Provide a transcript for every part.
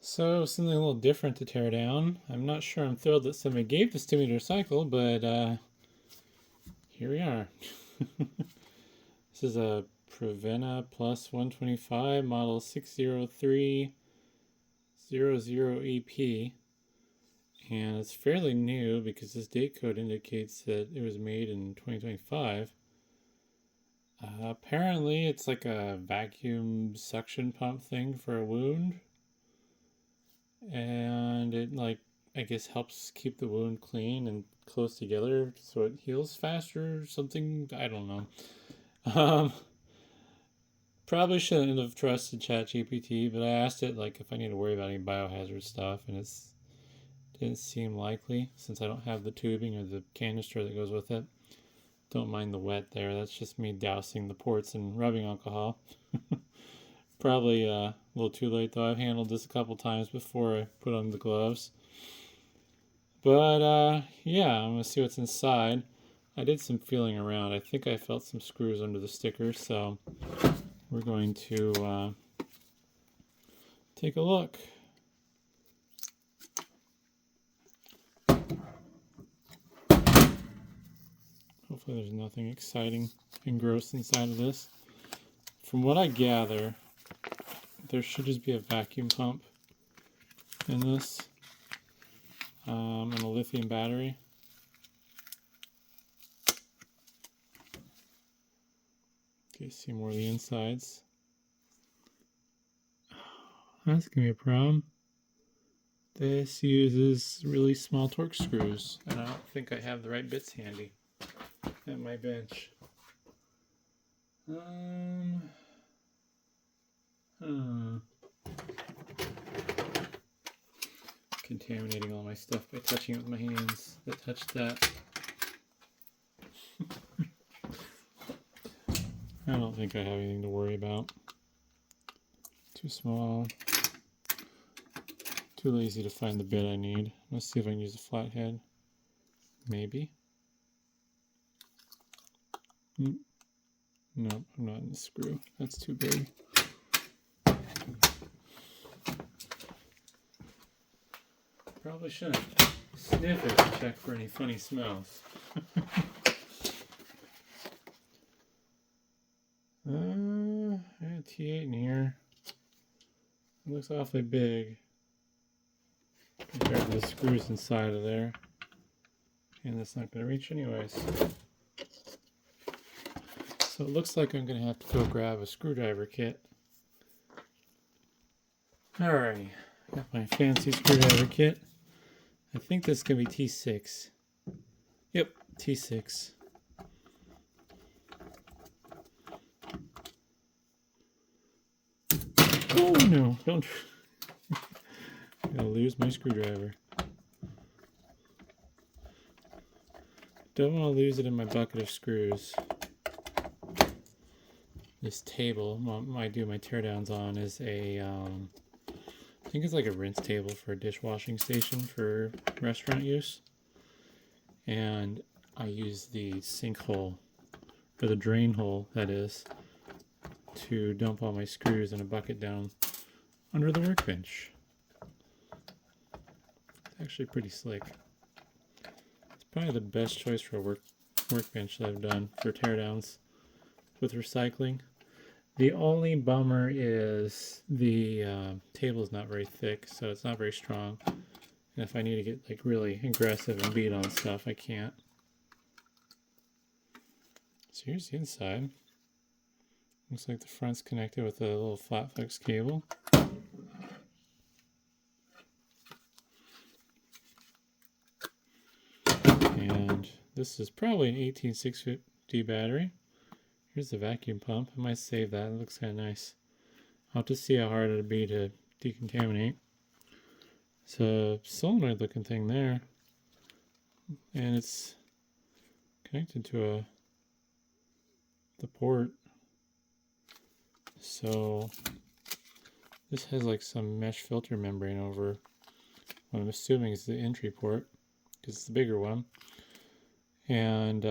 So something a little different to tear down. I'm not sure I'm thrilled that somebody gave this to me to recycle, but here we are. This is a Prevena plus 125 model 60300EP, and it's fairly new because this date code indicates that it was made in 2025. Apparently it's like a vacuum suction pump thing for a wound, and it I guess helps keep the wound clean and close together so it heals faster or something. I don't know. Probably shouldn't have trusted ChatGPT, but I asked it if I need to worry about any biohazard stuff, and it didn't seem likely since I don't have the tubing or the canister that goes with it. Don't mind the wet there. That's just me dousing the ports in rubbing alcohol. Probably a little too late though. I've handled this a couple times before I put on the gloves. But yeah, I'm gonna see what's inside. I did some feeling around. I think I felt some screws under the sticker, so we're going to take a look. Hopefully there's nothing exciting and gross inside of this. From what I gather, there should just be a vacuum pump in this, and a lithium battery. Okay, see more of the insides. That's gonna be a problem. This uses really small Torx screws, and I don't think I have the right bits handy at my bench. Contaminating all my stuff by touching it with my hands that touched that. I don't think I have anything to worry about. Too small. Too lazy to find the bit I need. Let's see if I can use a flathead. Maybe. Nope, I'm not in the screw. That's too big. Probably shouldn't sniff it to check for any funny smells. I got a T8 in here. It looks awfully big compared to the screws inside of there. And that's not going to reach anyways. So it looks like I'm going to have to go grab a screwdriver kit. Alright, got my fancy screwdriver kit. I think this is going to be T6. Yep, T6. Oh no, don't. I'm going to lose my screwdriver. Don't want to lose it in my bucket of screws. This table I do my teardowns on is a, I think it's like a rinse table for a dishwashing station for restaurant use. And I use the sink hole, or the drain hole that is, to dump all my screws in a bucket down under the workbench. It's actually pretty slick. It's probably the best choice for a workbench that I've done for teardowns with recycling. The only bummer is the table is not very thick, so it's not very strong. And if I need to get really aggressive and beat on stuff, I can't. So here's the inside. Looks like the front's connected with a little flat flex cable. And this is probably an 18650 battery. Here's the vacuum pump. I might save that. It looks kind of nice. I'll have to see how hard it'll be to decontaminate. It's a solenoid looking thing there. And it's connected to the port. So this has some mesh filter membrane over what I'm assuming is the entry port, because it's the bigger one. And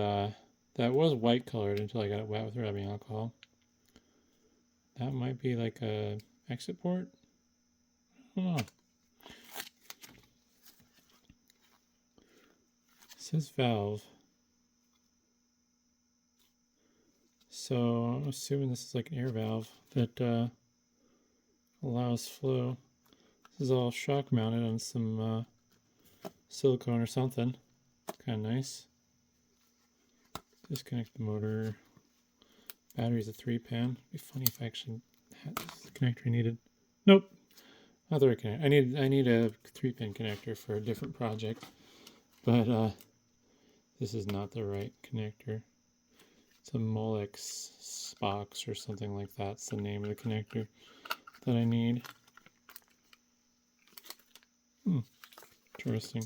that was white colored until I got it wet with rubbing alcohol. That might be like a exit port. I don't know. says valve. So I'm assuming this is like an air valve that allows flow. This is all shock mounted on some silicone or something. Kind of nice. Disconnect the motor. Battery's a 3-pin. It'd be funny if I actually had this connector I needed. Nope. Other connector. I need a 3-pin connector for a different project, but this is not the right connector. It's a Molex Spox or something like that. It's the name of the connector that I need. Interesting.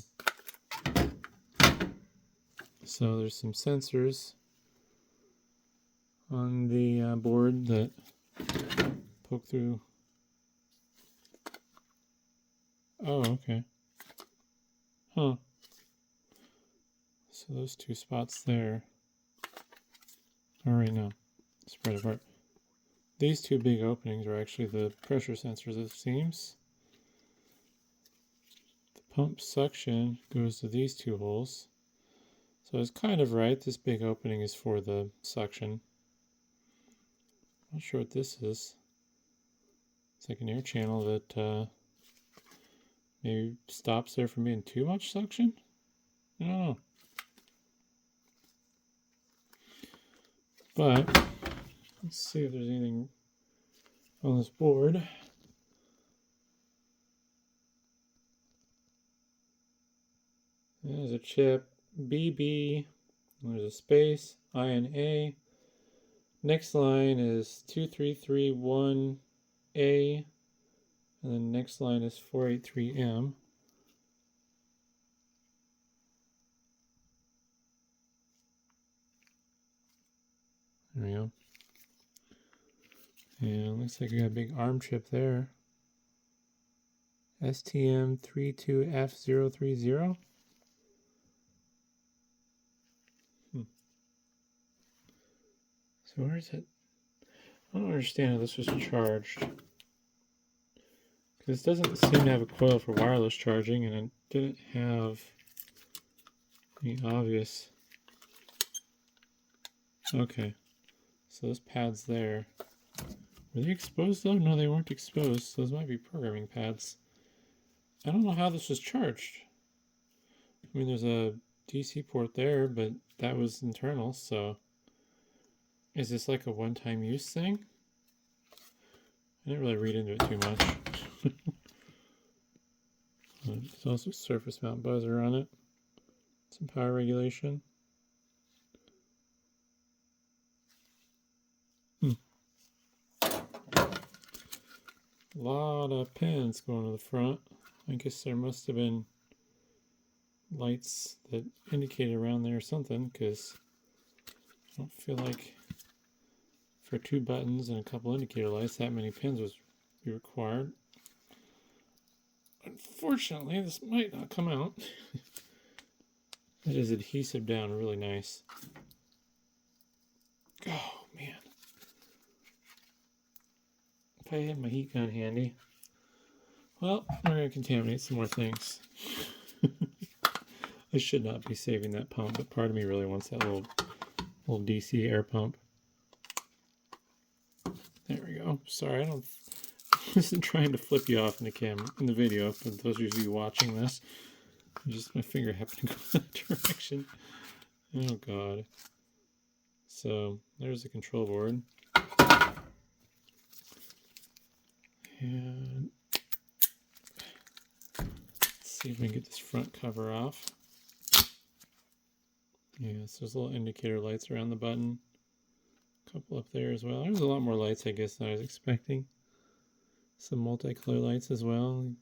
So there's some sensors on the board that poke through. Oh, okay. Huh. So those two spots there. All right, now spread apart. These two big openings are actually the pressure sensors, it seems. The pump suction goes to these two holes. So it's kind of right. This big opening is for the suction. Not sure what this is. It's like an air channel that maybe stops there from being too much suction. I don't know. But let's see if there's anything on this board. There's a chip BB. There's a space INA. Next line is 2331A, and then next line is 483M. There we go. And looks like we got a big ARM chip there. STM32F030. So where is it? I don't understand how this was charged. Because this doesn't seem to have a coil for wireless charging, and it didn't have any obvious. Okay. So those pads there. Were they exposed though? No, they weren't exposed. Those might be programming pads. I don't know how this was charged. I mean, there's a DC port there, but that was internal, so is this like a one-time use thing? I didn't really read into it too much. There's also a surface mount buzzer on it. Some power regulation. A lot of pins going to the front. I guess there must have been lights that indicated around there or something, because I don't feel like for 2 buttons and a couple indicator lights that many pins was required. Unfortunately, this might not come out. It is adhesive down really nice. Oh man. If I had my heat gun handy. Well, we're going to contaminate some more things. I should not be saving that pump, but part of me really wants that little DC air pump. There we go. Sorry, I wasn't trying to flip you off in the video, for those of you watching this. Just my finger happened to go that direction. Oh god. So there's the control board. And let's see if we can get this front cover off. Yeah, so there's little indicator lights around the button. A couple up there as well. There's a lot more lights, I guess, than I was expecting. Some multicolor lights as well.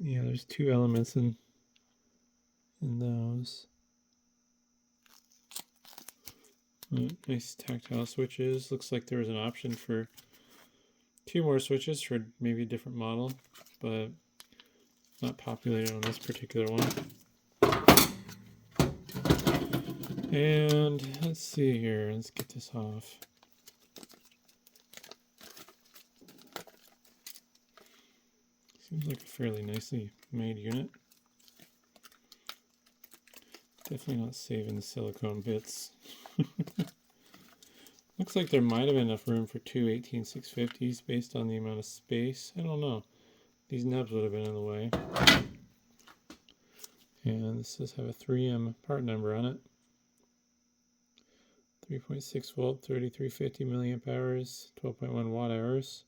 Yeah, there's 2 elements in those. Nice tactile switches. Looks like there was an option for 2 more switches for maybe a different model, but not populated on this particular one. And let's see here. Let's get this off. Seems like a fairly nicely made unit. Definitely not saving the silicone bits. Looks like there might have been enough room for two 18650s based on the amount of space. I don't know. These nubs would have been in the way. And this does have a 3M part number on it. 3.6 volt, 3350 milliamp hours, 12.1 watt hours.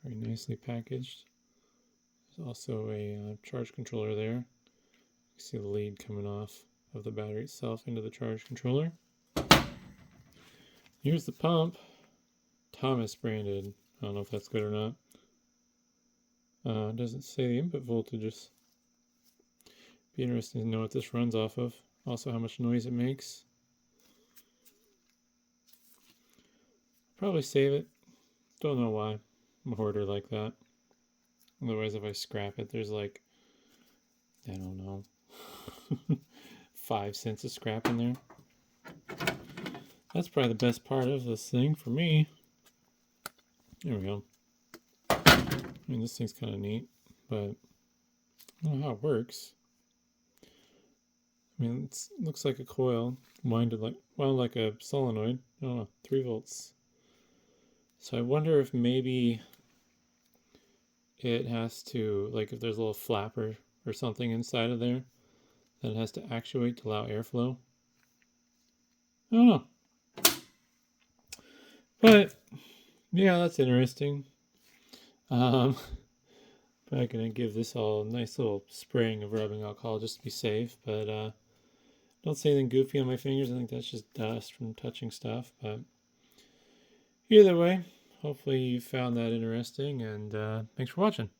Very nicely packaged. There's also a charge controller there. You see the lead coming off of the battery itself into the charge controller. Here's the pump. Thomas branded. I don't know if that's good or not. It doesn't say the input voltages. Be interesting to know what this runs off of. Also how much noise it makes. Probably save it. Don't know why. I'm a hoarder like that. Otherwise if I scrap it, there's like, I don't know, 5 cents of scrap in there. That's probably the best part of this thing for me. There we go. I mean, this thing's kind of neat, but I don't know how it works. I mean, it looks like a coil, wound like a solenoid. I don't know, 3 volts. So I wonder if maybe it has to, like if there's a little flapper or something inside of there that it has to actuate to allow airflow. I don't know. But yeah, that's interesting. Probably gonna give this all a nice little spraying of rubbing alcohol just to be safe, but don't see anything goofy on my fingers. I think that's just dust from touching stuff. But either way, hopefully you found that interesting, and thanks for watching.